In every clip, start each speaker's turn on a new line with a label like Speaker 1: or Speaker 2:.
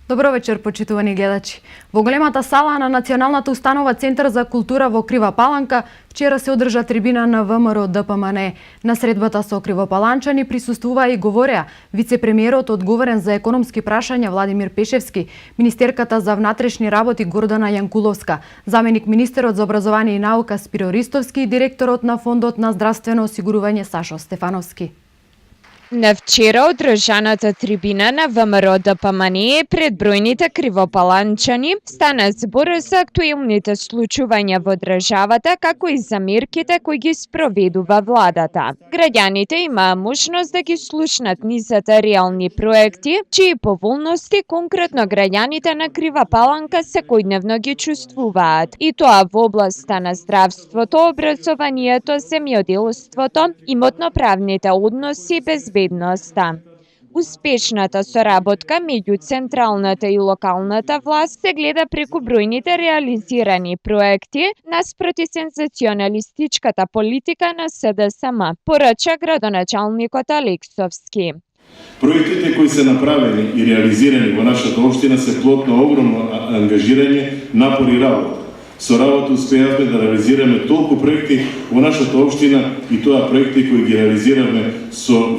Speaker 1: Добро вечер, почитувани гледачи. Во големата сала на Националната установа Центар за култура во Крива Паланка вчера се одржа трибина на ВМРО ДПМН. На средбата со кривопаланчани присуствува и говореа вице-премиерот одговорен за економски прашања Владимир Пешевски, министерката за внатрешни работи Гордана Јанкуловска, заменик министерот за образование и наука Спиро Ристовски и директорот на Фондот на здравствено осигурување Сашо Стефановски.
Speaker 2: На вчера одржаната трибина на ВМРО ДПМН пред бројните кривопаланчани стана збор за актуелните случувања во државата, како и за мерките кои ги спроведува владата. Граѓаните имаа можност да ги слушнат низата реални проекти, чии поволности конкретно граѓаните на Крива Паланка секојдневно ги чувствуваат. И тоа во областа на здравството, образованието, земјоделството, имотно-правните односи, безбедноста. Успешната соработка меѓу централната и локалната власт се гледа преку бројните реализирани проекти наспроти сензационалистичката политика на СДСМ, порача градоначалникот Алексовски.
Speaker 3: Проектите кои се направени и реализирани во нашата општина се плод на огромно ангажирање, напор и работа. Со работа успеавме да реализираме толку проекти во нашата општина и тоа проекти кои ги реализираме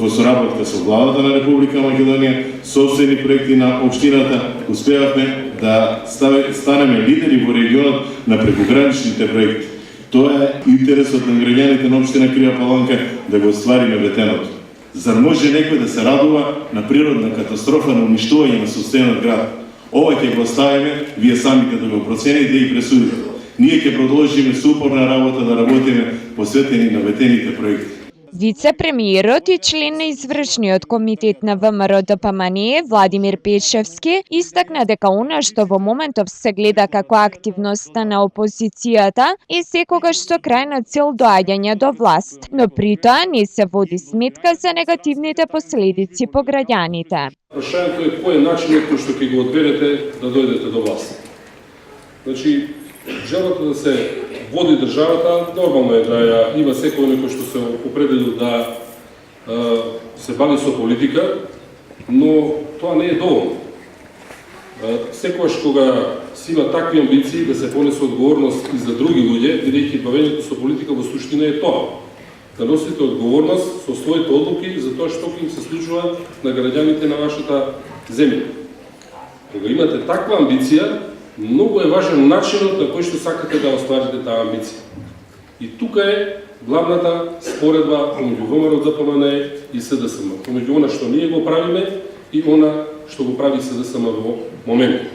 Speaker 3: во соработка со владата на Република Македонија, собствени проекти на општината, успеавме да станеме лидери во регионот на прекограничните проекти. Тоа е интересот на граѓаните на општина Крива Паланка да го оствариме ветеното. Зар може некој да се радува на природна катастрофа на уништување на состојанот град? Ова ќе го оставиме, вие самите да го процените и пресудите. Ние ќе продолжиме со упорна работа да работиме посветени на ветените проекти.
Speaker 2: Вице-премиерот и член на извршниот комитет на ВМРО ДПМН Владимир Пешевски истакна дека она што во моментов се гледа како активноста на опозицијата е секогаш со крајна цел доаѓање до власт, но при тоа не се води сметка за негативните последици по граѓаните.
Speaker 4: Прашањето е кој е начинот кој што ќе го одберете да дојдете до власт. Значи, желата да се води државата, нормално е да ја има секој некој што се определил да се бави со политика, но тоа не е доволно. Секогаш кога си има такви амбиции да се понесе одговорност и за други луѓе, бидејќи бавењето со политика во суштина е тоа. Да носите одговорност со своите одлуки за тоа што ќе им се случува на граѓаните на вашата земја. Кога имате таква амбиција, многу е важен начинот на кој што сакате да остварите таа амбиција. И тука е главната споредба помеѓу ВМРО ДПМН и СДСМ, помеѓу она што ние го правиме и она што го прави СДСМ во моментот.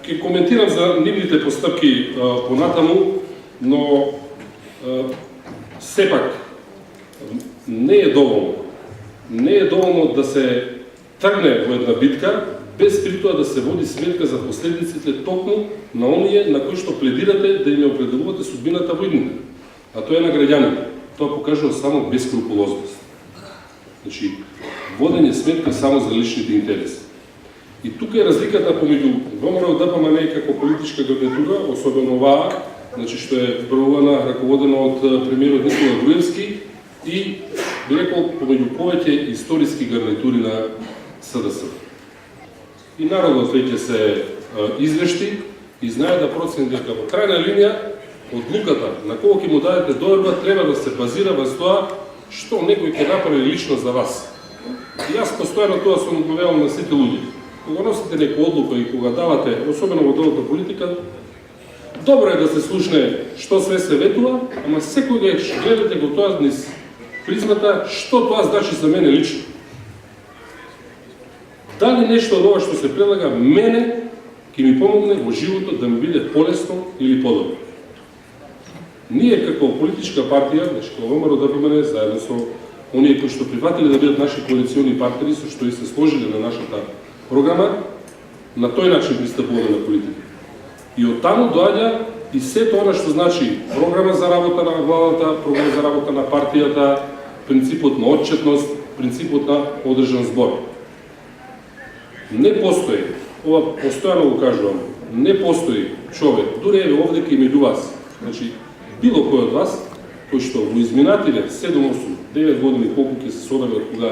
Speaker 4: Ќе коментирам за нивните постапки понатаму, но сепак не е доволно. Не е доволно да се тргне во една битка без при тоа да се води сметка за последиците токму на оние на кои што пледирате да им определувате судбината во иднина. А тоа е на граѓаните. Тоа покажува само бескрупулозност. Значи, водење сметка само за личните интереси. И тука е разликата помеѓу ВМРО ДПМН како политичка гарнитура, особено оваа, значи што е зборувана, раководена од премиерот Никола Груевски и би рекол помеѓу повеќе историски гарнитури на СДС. И народот веќе се извешти и знае да процени дека во крајна линија одлуката на кого ќе му дадете доверба треба да се базира во тоа што некој ќе направи лично за вас. И јас постојано тоа сум одговарал на сите луѓе. Кога носите некоја одлука и кога давате, особено во делот на политика, добро е да се слушне што све се ветува, ама секогаш гледате го тоа низ призмата што тоа значи за мене лично. Дали нешто од ова што се предлага мене ќе ми помогне во животот да ми биде полесно или подобро. Ние како политичка партија, значи како ВМРО ДПМН, заедно со оние кои што прифатиле да бидат наши коалициони партнери, со што и се сложиле на нашата програма, на тој начин пристапуваме на политика. И од таму доаѓа и сето она што значи програма за работа на владата, програма за работа на партијата, принципот на отчетност, принципот на одржан збор. Не постои, ова постојано го кажувам, не постои човек, дури еве овде кај меѓу вас, значи било кој од вас, кој што во изминативе 7, 8, 9 години колку ќе се собере од кога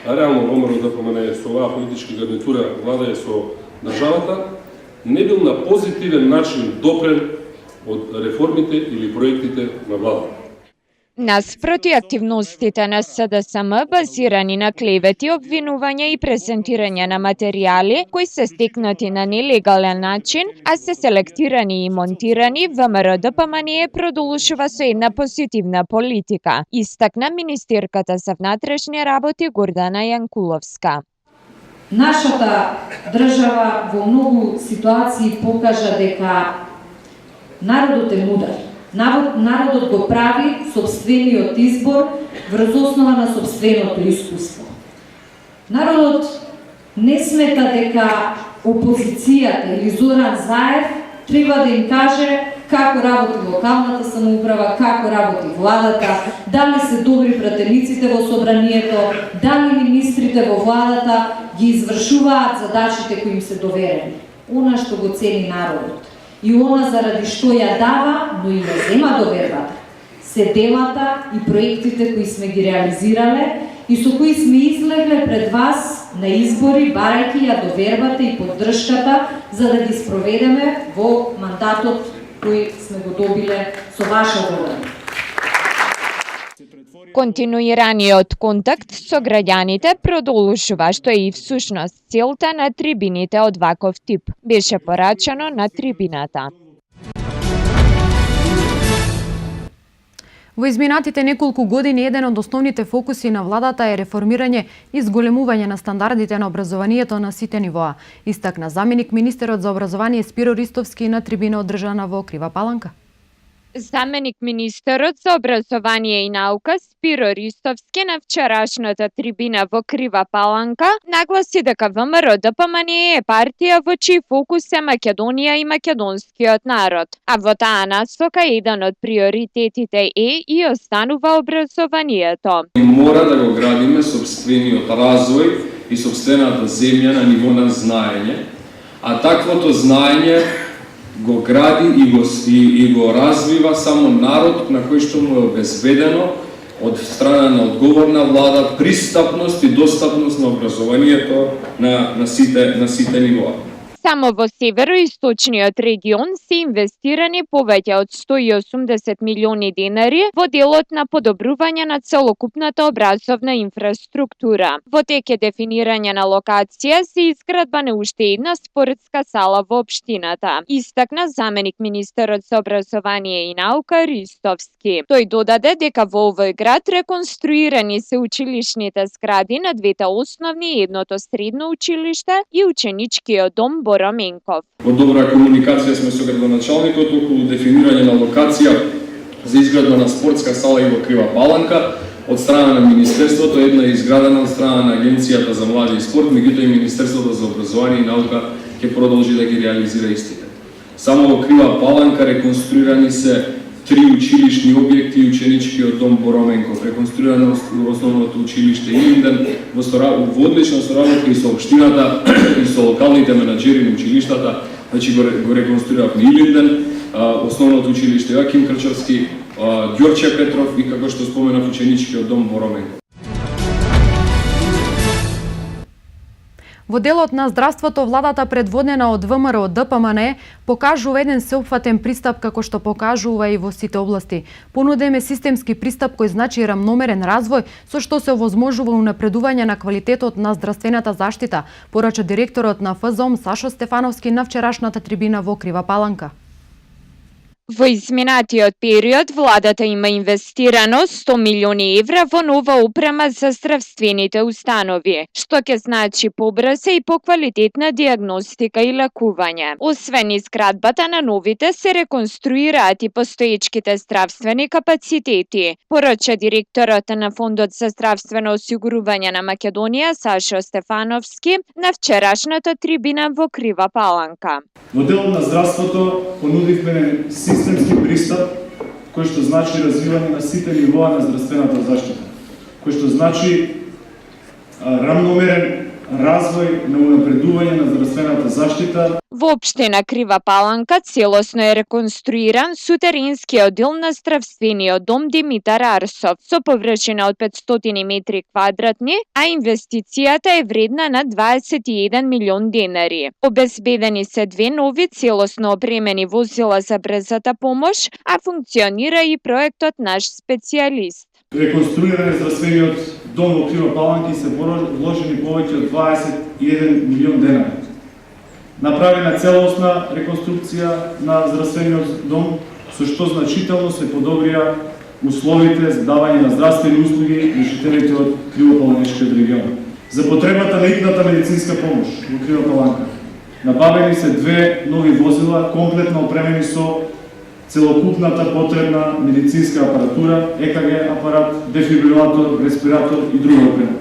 Speaker 4: реално ВМРО ДПМН со оваа политичка гарнитура владае со државата, не бил на позитивен начин допрен од реформите или проектите на владата.
Speaker 2: Наспроти активностите на СДСМ базирани на клевети, обвинувања и презентирање на материјали кои се стекнати на нелегален начин, а се селектирани и монтирани, ВМРО ДПМН продолжува со една позитивна политика, истакна министерката за внатрешни работи Гордана Јанкуловска.
Speaker 5: Нашата држава во многу ситуации покажа дека народот е мудар. Народот го прави сопствениот избор врз основа на сопственото искуство. Народот не смета дека опозицијата или Зоран Заев треба да им каже како работи локалната самоуправа, како работи владата, дали се добри пратениците во собранието, дали министрите во владата ги извршуваат задачите кои им се доверени. Она што го цени народот. И она заради што ја дава, но и ја зема довербата. Се делата и проектите кои сме ги реализирале и со кои сме излегле пред вас на избори, барајќи ја довербата и поддршката за да ги спроведеме во мандатот кој сме го добиле со ваша воля.
Speaker 2: Континуираниот контакт со граѓаните продолжува, што е и всушност целта на трибините од ваков тип, беше порачано на трибината.
Speaker 1: Во изминатите неколку години еден од основните фокуси на владата е реформирање и зголемување на стандардите на образованието на сите нивоа, истакна заменик министерот за образование Спиро Ристовски на трибина одржана во Крива Паланка.
Speaker 2: Заменик министерот за образование и наука Спиро Ристовски на вчерашната трибина во Крива Паланка нагласи дека ВМРО ДПМН е партија во чиј фокус е Македонија и македонскиот народ, а во таа насока еден од приоритетите е и останува образованието.
Speaker 6: Мора да го градиме сопствениот развој и сопствената земја на ниво на знаење, а таквото знаење го гради и го развива само народ на кој што му е обезбедено од страна на одговорна влада пристапност и достапност на образованието на сите нивоа.
Speaker 2: Само во североисточниот регион се инвестирани повеќе од 180 милиони денари во делот на подобрување на целокупната образовна инфраструктура. Во тек е дефинирање на локација се изградба на уште една спортска сала во општината, истакна заменик министерот за образование и наука Ристовски. Тој додаде дека во овој град реконструирани се училишните згради на двете основни и едното средно училиште и ученичкиот дом Боро Менков.
Speaker 6: Во добра комуникација сме со градоначалникот околу дефинирање на локација за изградба на спортска сала и во Крива Паланка од страна на Министерството, една е изградена од страна на Агенцијата за млади и спорт, меѓутоа и Министерството за образование и наука ќе продолжи да ги реализира истите. Само во Крива Паланка реконструирани се 3 училишни објекти и ученичкиот дом Боро Менков, реконструирано основното училиште Илинден во одлична соработка и со општината и со локалните менаџери на училиштата, значи го реконструиравме Илинден, основното училиште Јоаким Крчевски, Ѓорче Петров и како што споменав ученичкиот дом Боро Менков.
Speaker 1: Во делот на здравството, владата предводена од ВМРО ДПМН покажува еден сеопфатен пристап како што покажува и во сите области. Понудеме системски пристап кој значи рамномерен развој со што се овозможува унапредување на квалитетот на здравствената заштита, порача директорот на ФЗОМ Сашо Стефановски на вчерашната трибина во Крива Паланка.
Speaker 2: Во изминатиот период, владата има инвестирано 100 милиони евра во нова опрема за здравствените установи, што ќе значи побрза и поквалитетна диагностика и лекување. Освен изградбата на новите, се реконструираат и постоечките здравствени капацитети, порача директорот на Фондот за здравствено осигурување на Македонија Сашо Стефановски на вчерашната трибина во Крива Паланка.
Speaker 7: Во делот на здравството понудивме системски пристап кој што значи развивање на сите нивоа на здравствената заштита, кој што значи рамномерен развој на унапредување на здравствената заштита.
Speaker 2: Во општина Крива Паланка целосно е реконструиран сутеренскиот дел на здравствениот дом Димитар Арсов со површина од 500 метри квадратни, а инвестицијата е вредна на 21 милион денари. Обезбедени се 2 нови целосно опремени возила за брзата помош, а функционира и проектот Наш специјалист.
Speaker 7: Реконструиран е здравствениот дом во Крива Паланка и се вложени повеќе од 21 милион денари. Направена целосна реконструкција на здравствениот дом, со што значително се подобрија условите за давање на здравствени услуги на жителите од Кривопаланешкиот регион. За потребата на итната медицинска помош во Крива Паланка набавени се 2 нови возила, комплетно опремени со целокупната потребна медицинска апаратура, ЕКГ апарат, дефибрилатор, респиратор и друга опрема.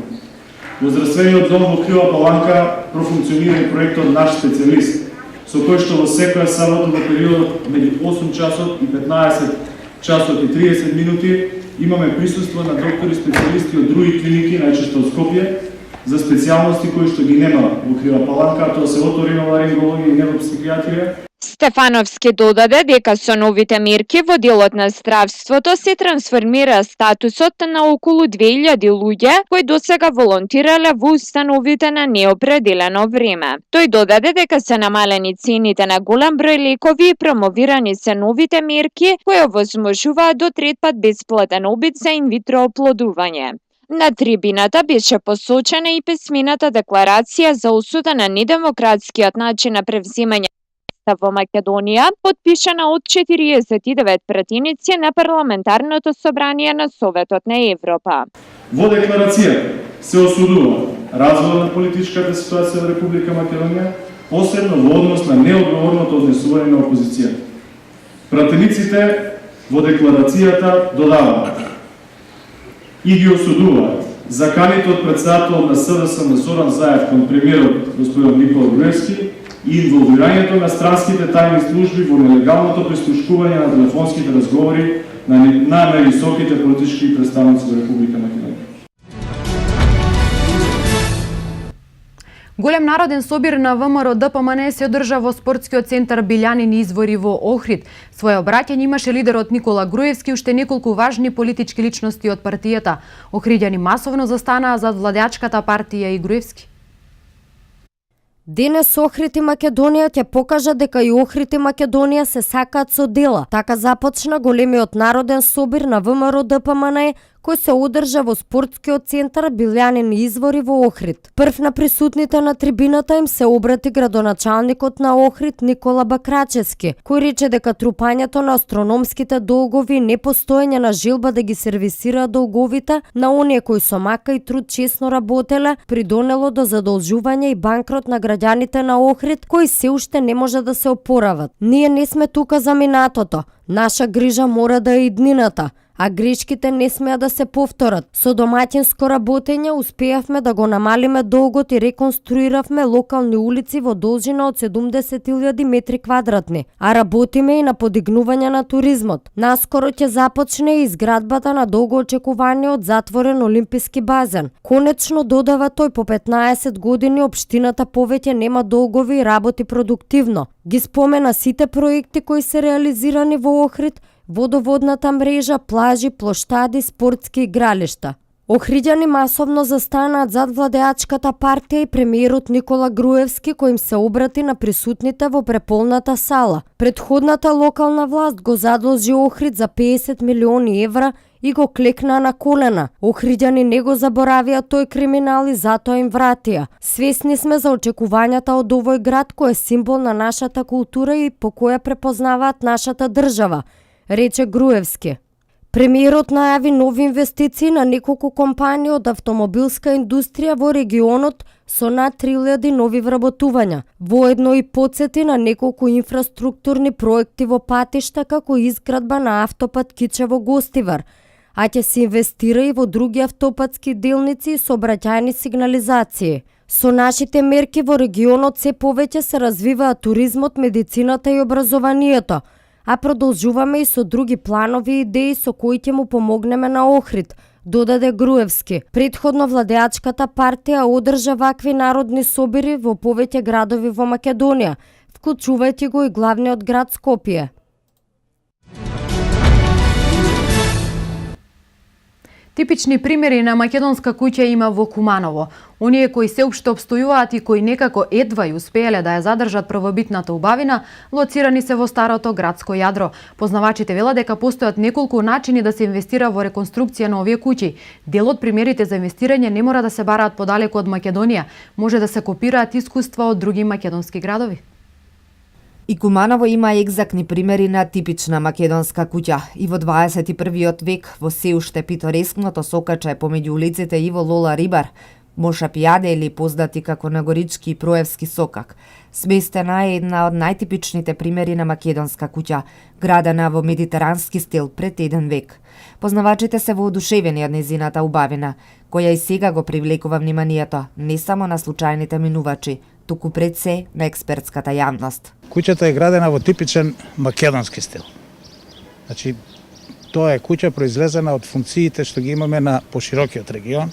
Speaker 7: Во здравствениот дом во Крива Паланка профункционира и проектот Наш специјалист, со кој што во секоја сабота во периодот меѓу 8 часот и 15 часот и 30 минути имаме присуство на доктори специјалисти од други клиники, најчесто од Скопје, за специјалности кои што ги нема во Крива Паланка, тоа се оториноларингологија и невропсихијатрија.
Speaker 2: Стефановски додаде дека со новите мерки во делот на здравството се трансформира статусот на околу 2000 луѓе кои досега волонтирале во установите на неопределено време. Тој додаде дека се намалени цените на голем број лекови и промовирани се новите мерки кои овозможуваат до 3 пат бесплатен обид за инвитро оплодување. На трибината беше посочена и писмената декларација за осуда на недемократскиот начин на превземање во Македонија, подпишана од 49 пратеници на Парламентарното собрание на Советот на Европа.
Speaker 7: Во декларацијата се осудува развојот на политичката ситуација во Република Македонија, посебно во однос на неодговорното однесување на опозицијата. Пратениците во декларацијата додаваат и ги осудуваат заканите од председателот на СДСМ Зоран Заев кон премиерот господин Никола Груевски и инволвирањето на странските тајни служби во нелегалното прислушкување на телефонските разговори на највисоките политички представници во Република Македонија.
Speaker 1: Голем народен собир на ВМРО ДПМН се одржа во спортскиот центар Билјанин извори во Охрид. Своје обраќање имаше лидерот Никола Груевски и уште неколку важни политички личности од партијата. Охриѓани масовно застанаа зад владеачката партија и Груевски.
Speaker 8: Денес Охрид и Македонија ќе покажа дека и Охрид и Македонија се сакаат со дела. Така започна големиот народен собир на ВМРО ДПМН кој се одржа во спортскиот центар Билјанин извори во Охрид. Прв на присутните на трибината им се обрати градоначалникот на Охрид Никола Бакрачевски, кој рече дека трупањето на астрономските долгови и непостоење на желба да ги сервисира долговите на оние кои со мака и труд чесно работеле придонело до задолжување и банкрот на граѓаните на Охрид кои се уште не може да се опорават. Ние не сме тука за минатото. Наша грижа мора да е иднината, а грешките не смеа да се повторат. Со домаќинско работење успеавме да го намалиме долгот и реконструиравме локални улици во должина од 70.000 метри квадратни, а работиме и на подигнување на туризмот. Наскоро ќе започне и изградбата на долгоочекуваниот затворен олимписки базен. Конечно, додава тој, по 15 години општината повеќе нема долгови и работи продуктивно. Ги спомена сите проекти кои се реализирани во Охрид, водоводната мрежа, плажи, плоштади, спортски игралишта. Охриѓани масовно застанаат зад владеачката партија и премиерот Никола Груевски кој им се обрати на присутните во преполната сала. Предходната локална власт го задолжи Охрид за 50 милиони евра и го клекна на колена. Охриѓани не го заборавија тој криминал и затоа им вратија. Свесни сме за очекувањата од овој град кој е символ на нашата култура и по која препознаваат нашата држава, рече Груевски. Премиерот најави нови инвестиции на неколку компании од автомобилска индустрија во регионот со над 3000 нови вработувања. Воедно и потсети на неколку инфраструктурни проекти во патишта како изградба на автопат Кичево-Гостивар, а ќе се инвестира и во други автопатски делници и сообраќајни сигнализации. Со нашите мерки во регионот се повеќе се развиваат туризмот, медицината и образованието, а продолжуваме и со други планови и идеи со кои ќе му помогнеме на Охрид, додаде Груевски. Предходно владеачката партија одржа вакви народни собири во повеќе градови во Македонија, вклучувајќи го и главниот град Скопје.
Speaker 1: Типични примери на македонска куќа има во Куманово. Оние кои се упшто обстојуваат и кои некако едва ја успееле да ја задржат првобитната убавина, лоцирани се во старото градско јадро. Познавачите велат дека постојат неколку начини да се инвестира во реконструкција на овие куќи. Дел од примерите за инвестирање не мора да се бараат подалеку од Македонија, може да се копираат искуства од други македонски градови.
Speaker 9: И Куманово има екзактни примери на типична македонска куќа. И во 21. век, во се уште питорескното сокаче помеѓу улиците Иво Лола Рибар, Моша Пијаде или познати како Нагорички и Проевски сокак. Сместена е една од најтипичните примери на македонска куќа, градена во медитерански стил пред 1 век. Познавачите се воодушевени од незината убавина, која и сега го привлекува вниманието не само на случајните минувачи, туку пред се на експертската јавност.
Speaker 10: Куќата е градена во типичен македонски стил. Значи, тоа е куќа произлезена од функциите што ги имаме на поширокиот регион,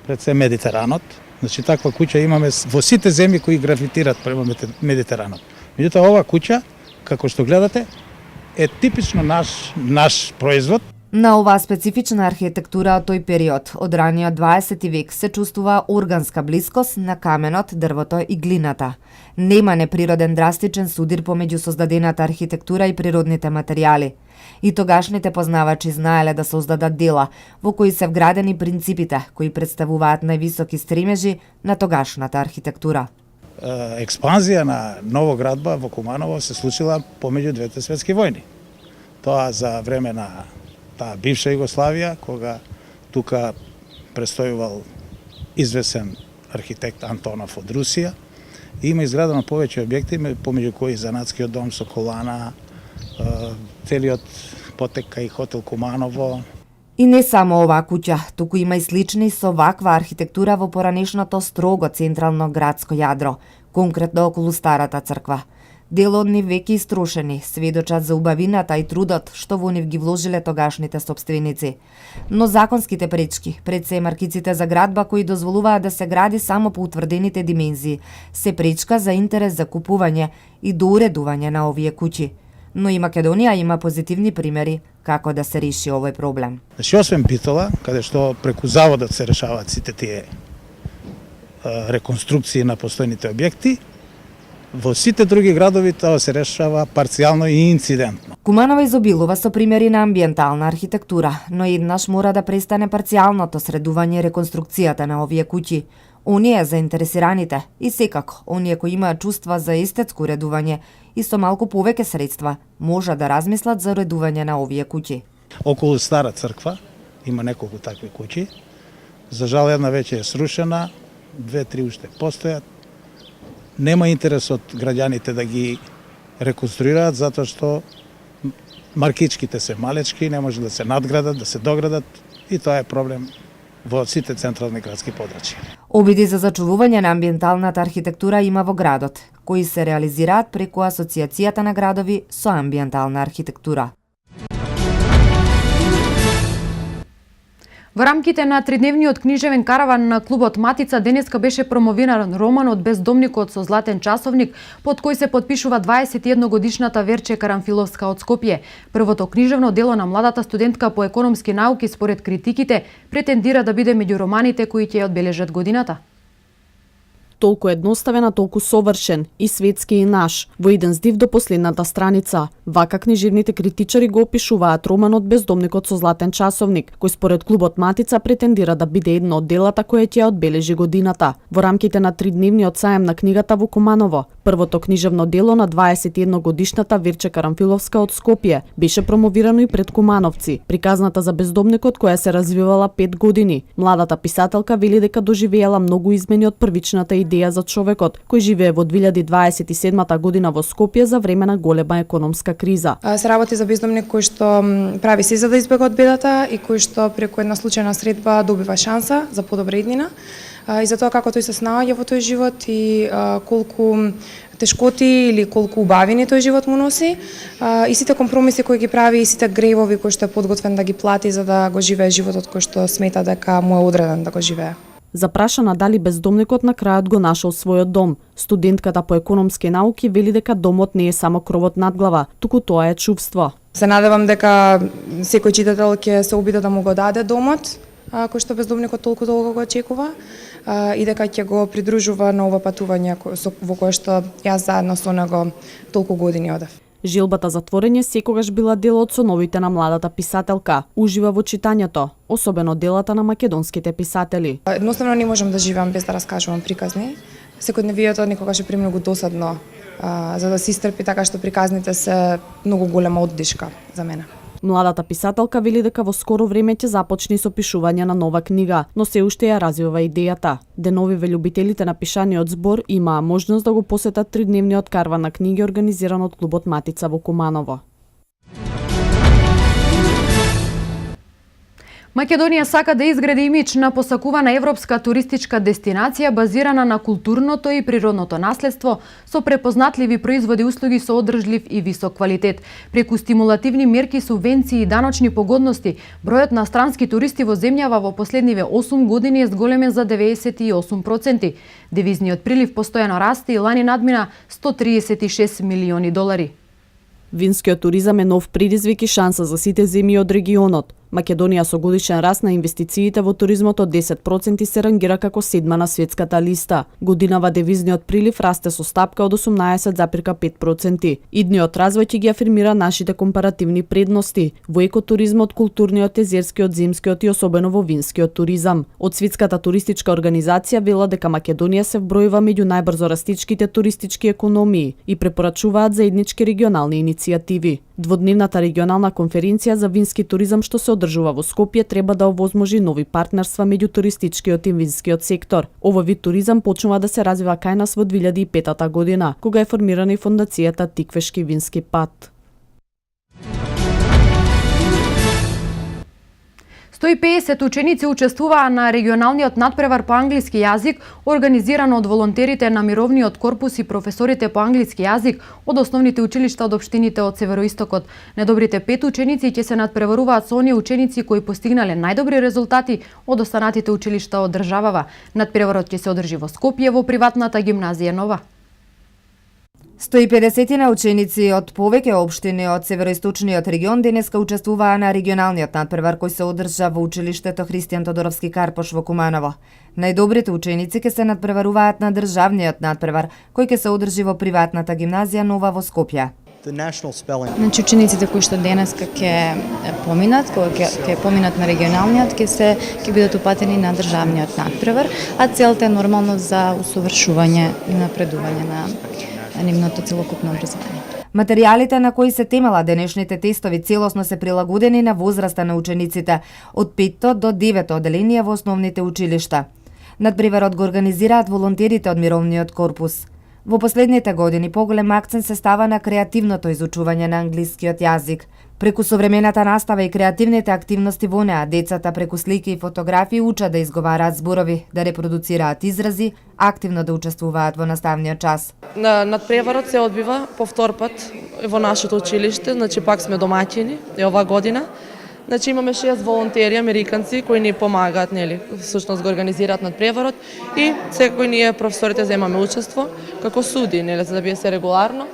Speaker 10: пред се Медитеранот. Значи, таква куќа имаме во сите земји кои гравитират према Медитеранот. Меѓутоа, ова куќа, како што гледате, е типично наш производ.
Speaker 9: На оваа специфична архитектура од тој период, од раниот 20 век, се чувствува органска блискост на каменот, дрвото и глината. Нема неприроден драстичен судир помеѓу создадената архитектура и природните материјали. И тогашните познавачи знаеле да создадат дела во кои се вградени принципите кои представуваат највисоки стремежи на тогашната архитектура.
Speaker 10: Експанзија на новоградба во Куманово се случила помеѓу двете светски војни. Тоа за време на таа бивша Југославија, кога тука престојувал извесен архитект Антонов од Русија. И има изградено повеќе објекти, помеѓу кои Занатскиот дом со колана, целиот потека и хотел Куманово.
Speaker 9: И не само оваа куќа, туку има и слични со ваква архитектура во поранешното строго централно градско јадро, конкретно околу Старата црква. Дел од нив веќе истрошени, сведочат за убавината и трудот што во нив ги вложиле тогашните сопственици. Но законските пречки, пред се маркиците за градба кои дозволуваат да се гради само по утврдените димензии, се пречка за интерес за купување и доуредување на овие куќи. Но и Македонија има позитивни примери како да се реши овој проблем.
Speaker 10: Значи, освен Битола, каде што преку заводот се решаваат сите тие реконструкции на постојните објекти, во сите други градови тоа се решава парцијално и инцидентно.
Speaker 9: Куманово изобилува со примери на амбиентална архитектура, но еднаш мора да престане парцијалното средување и реконструкцијата на овие куќи. Оние заинтересираните и секако оние кои имаат чувства за естетско уредување и со малку повеќе средства може да размислат за уредување на овие куќи.
Speaker 10: Околу Стара црква има неколку такви куќи. За жал една веќе е срушена, 2-3 уште постојат. Нема интерес од граѓаните да ги реконструираат, затоа што маркичките се малечки, не може да се надградат, да се доградат и тоа е проблем во сите централни градски подрачја.
Speaker 9: Обиди за зачувување на амбиенталната архитектура има во градот, кои се реализираат преку Асоцијацијата на градови со амбиентална архитектура.
Speaker 1: Во рамките на тридневниот книжевен караван на клубот Матица денеска беше промовиран романот Бездомникот со златен часовник, под кој се подпишува 21 годишната Верче Карамфиловска од Скопје. Првото книжевно дело на младата студентка по економски науки според критиките претендира да биде меѓу романите кои ќе одбележат годината.
Speaker 11: Толку едноставен, а толку совршен, и светски и наш, во еден здив до последната страница. Вака книжевните критичари го опишуваат романот Бездомникот со златен часовник, кој според клубот Матица претендира да биде едно од делата кои ќе одбележи годината. Во рамките на тридневниот саем на книгата во Куманово, првото книжевно дело на 21 годишната Верче Карамфиловска од Скопје беше промовирано и пред кумановци. Приказната за бездомникот која се развивала 5 години. Младата писателка вели дека доживеела многу измени од првичната идеја за човекот кој живее во 2027 година во Скопје за време на голема економска криза.
Speaker 12: Се работи за бездомник кој што прави се за да избега од бедата и кој што преку една случајна средба добива шанса за подобра иднина. и за тоа како тој се снаоѓа во тој живот и колку тешкоти или колку убавини тој живот му носи, и сите компромиси кои ги прави и сите гревови кои што е подготвен да ги плати за да го живее животот кој што смета дека му е одреден да го живее.
Speaker 11: Запрашана дали бездомникот на крајот го нашол својот дом, студентката по економски науки вели дека домот не е само кровот над глава, туку тоа е чувство.
Speaker 12: Се надевам дека секој читател ќе се обиде да му го даде домот, кој што бездомникот толку долго го очекува, и дека ќе го придружува на ова патување во кое што јас заедно со него толку години одев.
Speaker 11: Желбата за творење секогаш била дел од соновите на младата писателка. Ужива во читањето, особено делата на македонските писатели.
Speaker 12: Едноставно не можам да живеам без да раскажувам приказни. Секојдневието никогаш е премногу досадно за да се истрпи, така што приказните се многу голема оддишка за мене.
Speaker 11: Младата писателка вели дека во скоро време ќе започне со пишување на нова книга, но се уште ја развива идејата. Деновиве љубителите на пишаниот збор имаа можност да го посетат 3-дневниот карван на книги организиран од клубот Матица во Куманово.
Speaker 1: Македонија сака да изгради имидж на посакувана европска туристичка дестинација базирана на културното и природното наследство со препознатливи производи и услуги со одржлив и висок квалитет. Преку стимулативни мерки, субвенции и даночни погодности, бројот на странски туристи во земјава во последниве 8 години е зголемен за 98%. Девизниот прилив постојано расте и лани надмина 136 милиони долари.
Speaker 11: Винскиот туризам е нов предизвик и шанса за сите земји од регионот. Македонија со годишен раст на инвестициите во туризмот од 10% се рангира како 7 на светската листа. Годинава девизниот прилив расте со стапка од 18,5%. Идниот развој ќе ги афирмира нашите компаративни предности во екотуризмот, културниот, езерскиот, зимскиот и особено во винскиот туризам. Од Светската туристичка организација вела дека Македонија се вбројува меѓу најбрзо растичките туристички економии и препорачуваат заеднички регионални иницијативи. Дводневната регионална конференција за вински туризам што се одржува во Скопје треба да овозможи нови партнерства меѓу туристичкиот и винскиот сектор. Овој вид туризам почнува да се развива кај нас во 2005 година, кога е формирана и фондацијата Тиквешки вински пат.
Speaker 1: 150 ученици учествуваа на регионалниот надпревар по англиски јазик, организиран од волонтерите на Мировниот корпус и професорите по англиски јазик од основните училишта од општините од Североистокот. Недобрите 5 ученици ќе се надпреваруваат со оние ученици кои постигнале најдобри резултати од останатите училишта од државава. Надпреварот ќе се одржи во Скопје во приватната гимназија Нова.
Speaker 9: 150 на ученици од повеќе општини од Североисточниот регион денеска учествуваа на регионалниот надпревар кој се одржа во училиштето Христијан Тодоровски Карпош во Куманово. Најдобрите ученици ќе се надпреваруваат на државниот надпревар кој ќе се одржи во приватната гимназија Нова во Скопје.
Speaker 13: Значи учениците кои што денеска ќе поминат, ќе поминат на регионалниот, ќе бидат упатени на државниот надпревар, а целта е нормално за усовршување и напредување на нивното целокупно образование.
Speaker 9: Материјалите на кои се темела денешните тестови целосно се прилагодени на возраста на учениците од 5 до 9 оделение во основните училишта. Надпреварот го организираат волонтерите од Мировниот корпус. Во последните години поголем акцент се става на креативното изучување на англискиот јазик. Преку современата настава и креативните активности во неа, децата преку слики и фотографии учат да изговараат зборови, да репродуцираат изрази, активно да учествуваат во наставниот час.
Speaker 14: Надпреварот се одбива по втор пат во нашето училиште, значи пак сме домаќини и ова година. Значи имаме 6 волонтери американци кои ни помагаат, нели, всушност го организираат надпреварот и секој ние професорите земаме учество како суди, нели, за да биде се регуларно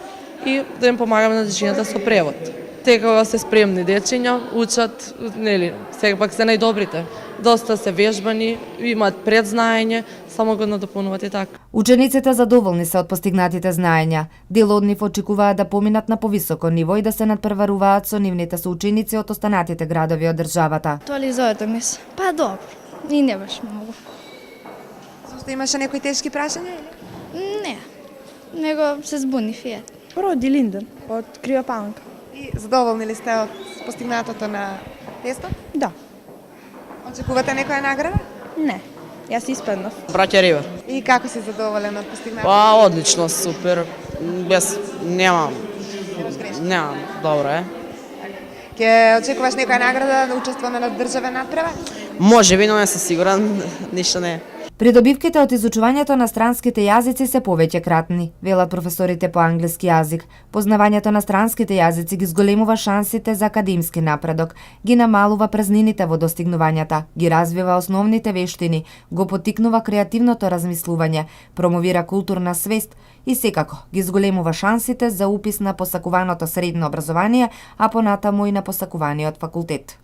Speaker 14: и да им помагаме на дечињата со превод. Секогаш се спремни дечиња, учат, нели, сепак се најдобрите. Доста се вежбани, имаат предзнаење, само го надопунуваат и така.
Speaker 9: Учениците задоволни се од постигнатите знаења. Дел од нив очекуваат да поминат на повисоко ниво и да се надпреваруваат со нивните соученици од останатите градови од државата.
Speaker 15: Тоа ли зоето мис? Па добро, и не баш многу.
Speaker 12: Зошто имаше некои тешки прашања или?
Speaker 15: Не, него се збунив и ет.
Speaker 16: Роди Линден од Крива Паланка.
Speaker 12: И задоволни ли сте од постигнатото на тестот?
Speaker 16: Да.
Speaker 12: Очекувате некоја награда?
Speaker 16: Не, јас испаднав.
Speaker 17: Браќа Ривер.
Speaker 12: И како си задоволен од постигнатото?
Speaker 17: Па, одлично, супер. Без, немам, добро е.
Speaker 12: Ке очекуваш некоја награда да учествуваме на државен надпревар?
Speaker 17: Може би, но не сум сигурен, ништо не е.
Speaker 9: Придобивките од изучувањето на странските јазици се повеќе кратни, велат професорите по англиски јазик. Познавањето на странските јазици ги зголемува шансите за академски напредок, ги намалува празнините во достигнувањата, ги развива основните вештини, го поттикнува креативното размислување, промовира културна свест и секако ги зголемува шансите за упис на посакуваното средно образование, а понатаму и на посакуваниот факултет.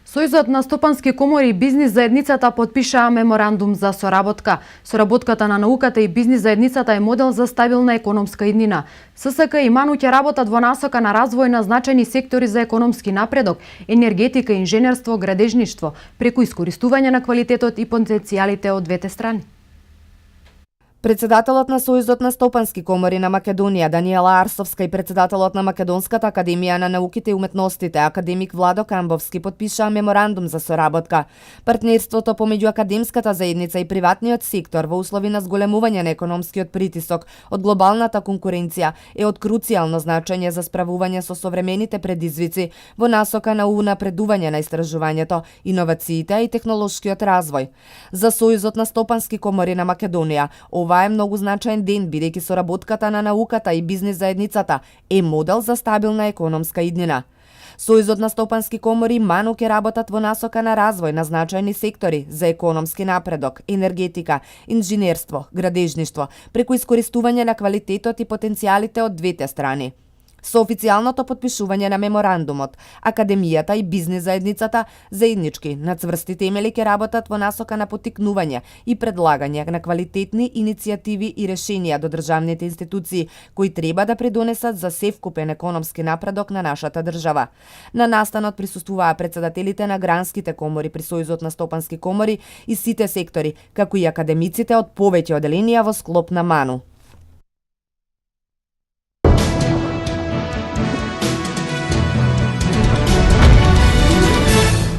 Speaker 1: Сојузот на стопански комори и бизнис заедницата потпишаа меморандум за соработка. Соработката на науката и бизнис заедницата е модел за стабилна економска иднина. ССК и МАНУ ќе работат во насока на развој на значајни сектори за економски напредок, енергетика, инженерство, градежништво, преку искористување на квалитетот и потенцијалите од двете страни.
Speaker 9: Председателот на Сојузот на стопански комори на Македонија, Даниела Арсовска, и председателот на Македонската академија на науките и уметностите, академик Владо Камбовски, потпишаа меморандум за соработка. Партнерството помеѓу академската заедница и приватниот сектор во услови на зголемување на економскиот притисок од глобалната конкуренција е од круцијално значење за справување со современите предизвици во насока на унапредување на истражувањето, иновациите и технолошкиот развој. За Сојузот на стопански комори на Македонија, ова е многу значаен ден, бидејќи соработката на науката и бизнис заедницата е модел за стабилна економска иднина. Сојузот на стопански комори и МАНУ ќе работат во насока на развој на значајни сектори за економски напредок, енергетика, инженерство, градежништво, преку искористување на квалитетот и потенцијалите од двете страни. Со официјалното потпишување на меморандумот, академијата и бизнис заедницата заеднички на цврсти темели ќе работат во насока на поттикнување и предлагање на квалитетни иницијативи и решенија до државните институции кои треба да придонесат за севкупен економски напредок на нашата држава. На настанот присуствуваа председателите на гранските комори при Сојузот на стопански комори и сите сектори, како и академиците од повеќе оделенија во склоп на МАНУ.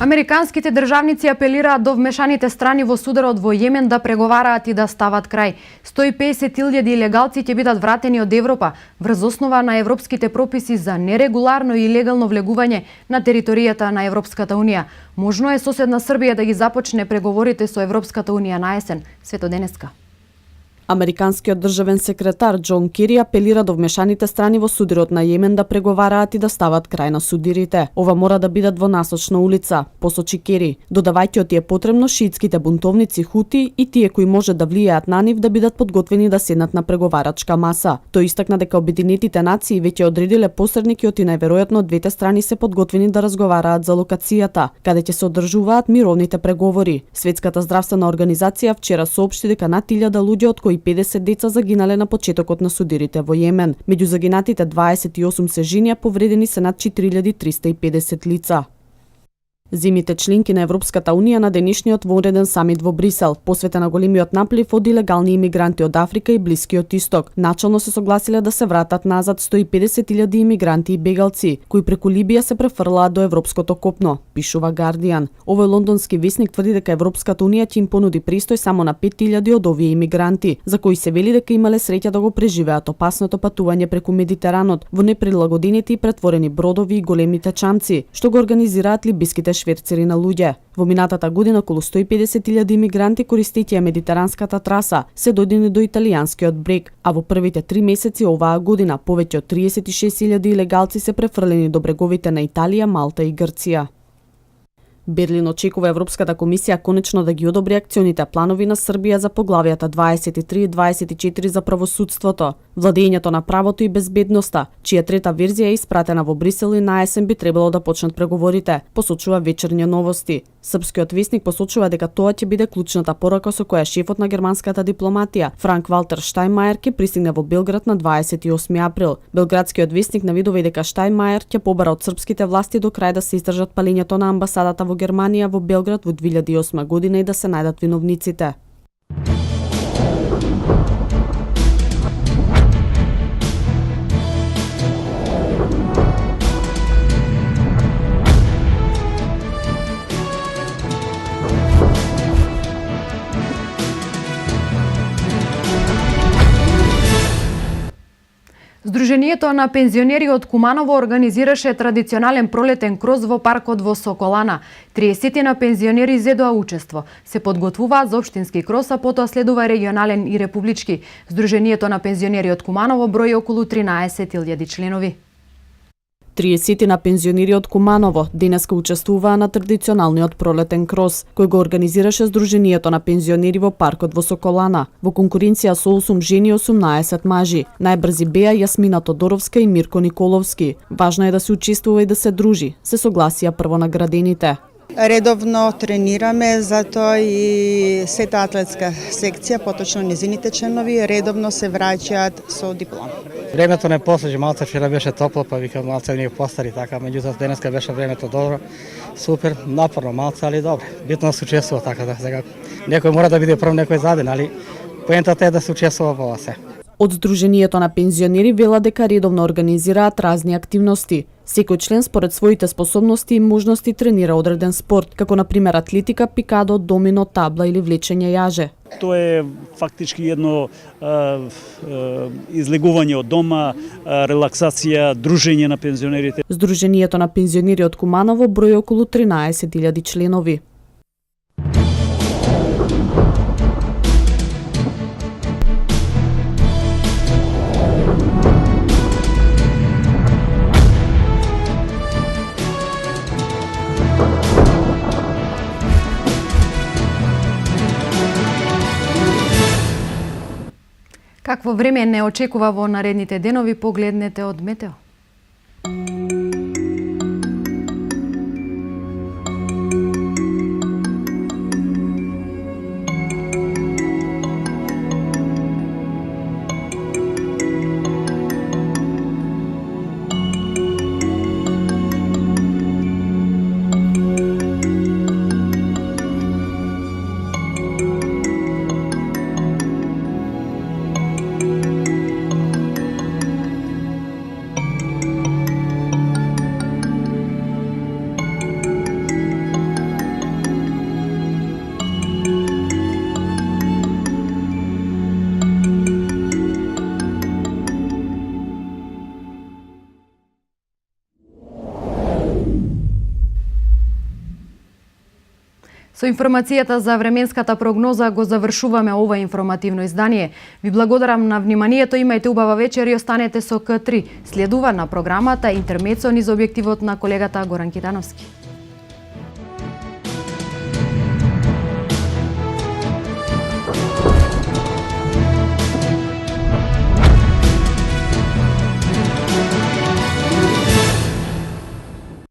Speaker 1: Американските државници апелираат до вмешаните страни во сударот во Јемен да преговараат и да стават крај. 150.000 илегалци ќе бидат вратени од Европа врз основа на европските прописи за нерегуларно и илегално влегување на територијата на Европската унија. Можно е соседна Србија да ги започне преговорите со Европската унија на есен. Свето денеска.
Speaker 11: Американскиот државен секретар Џон Кери апелира до вмешаните страни во судирот на Јемен да преговараат и да стават крај на судирите. Ова мора да бидат во насочна улица, посочи Кери, додавајќи оти е потребно шиитските бунтовници Хути и тие кои може да влијаат на нив да бидат подготвени да седнат на преговарачка маса. Тој истакна дека Обединетите нации веќе одредиле посредники и најверојатно двете страни се подготвени да разговараат за локацијата, каде ќе се одржуваат мировните преговори. Светската здравствена организација вчера соопшти дека над 1000 луѓе, од кои 50 деца загинале на почетокот на судирите во Јемен. Меѓу загинатите 28 се жени, а повредени се над 4350 лица. Зимните членки на Европската унија на денешниот вонреден самит во Брисел, посветен на големиот наплив од илегални имигранти од Африка и Блискиот Исток, начално се согласиле да се вратат назад 150.000 имигранти и бегалци, кои преку Либија се префрлаат до европското копно, пишува Guardian. Овој лондонски весник тврди дека Европската унија ќе им понуди престој само на 5.000 од овие имигранти, за кои се вели дека имале среќа да го преживеат опасното патување преку Медитеранот во неприлагодените и претворени бродови и големите чамци, што го организираат либиските шверцери на луѓе. Во минатата година околу 150.000 имигранти користејќи ја медитеранската траса се дојдени до италијанскиот брег, а во првите 3 месеци оваа година повеќе од 36.000 илегалци се префрлени до бреговите на Италија, Малта и Грција. Берлин очекува Европската комисија конечно да ги одобри акционите планови на Србија за поглавијата 23 и 24 за правосудството, владењето на правото и безбедноста, чија трета верзија е испратена во Брисел и на есен би требало да почнат преговорите, посочува Вечерни новости. Српскиот весник посочува дека тоа ќе биде клучната порака со која шефот на германската дипломатија, Франк Валтер Штајнмајер, ќе пристигне во Белград на 28 април. Белградскиот весник навидува и дека Штајнмајер ќе побара од српските власти до крај да се истражат палењето на амбасадата во Германија во Белград во 2008 година и да се најдат виновниците.
Speaker 1: Сдруженијето на пензионери од Куманово организираше традиционален пролетен кроз во паркот во Соколана. 30 на пензионери изедоа учество. Се подготвуваат за општински кроз, а потоа следува регионален и републички. Сдруженијето на пензионери од Куманово брои околу 13.000 членови.
Speaker 11: 30 на пензионери од Куманово денеска учествуваа на традиционалниот пролетен кроз, кој го организираше Сдруженијето на пензионери во паркот во Соколана, во конкуренција со 8 жени и 18 мажи. Најбрзи беа Јасмина Тодоровска и Мирко Николовски. Важно е да се учествува и да се дружи, се согласија прво наградените.
Speaker 18: Редовно тренираме, затоа и сета атлетска секција, поточно низините членови, редовно се враќаат со диплома.
Speaker 19: Времето не послужи, малце вчера беше топло, па викам малце ние постари така, меѓутоа денеска беше времето добро, супер, напорно малце, али добро. Битно да се учествува така да сега. Некој мора да биде прв, некој заден, али поентата е да се учествува во ова се.
Speaker 11: Од Сдруженијето на пензионери вела дека редовно организираат разни активности. Секој член според своите способности и можности тренира одреден спорт, како на пример атлетика, пикадо, домино, табла или влечење јаже.
Speaker 20: Тоа е фактички едно излегување од дома, релаксација, дружење на пензионерите.
Speaker 11: Сдруженијето на пензионери од Куманово брои околу 13.000 членови.
Speaker 1: Какво време не очекува во наредните денови, погледнете од Метео. Со информацијата за временската прогноза го завршуваме ова информативно издание. Ви благодарам на вниманието, имајте убава вечер и останете со К3. Следува на програмата Интермецо низ објективот на колегата Горан Китановски.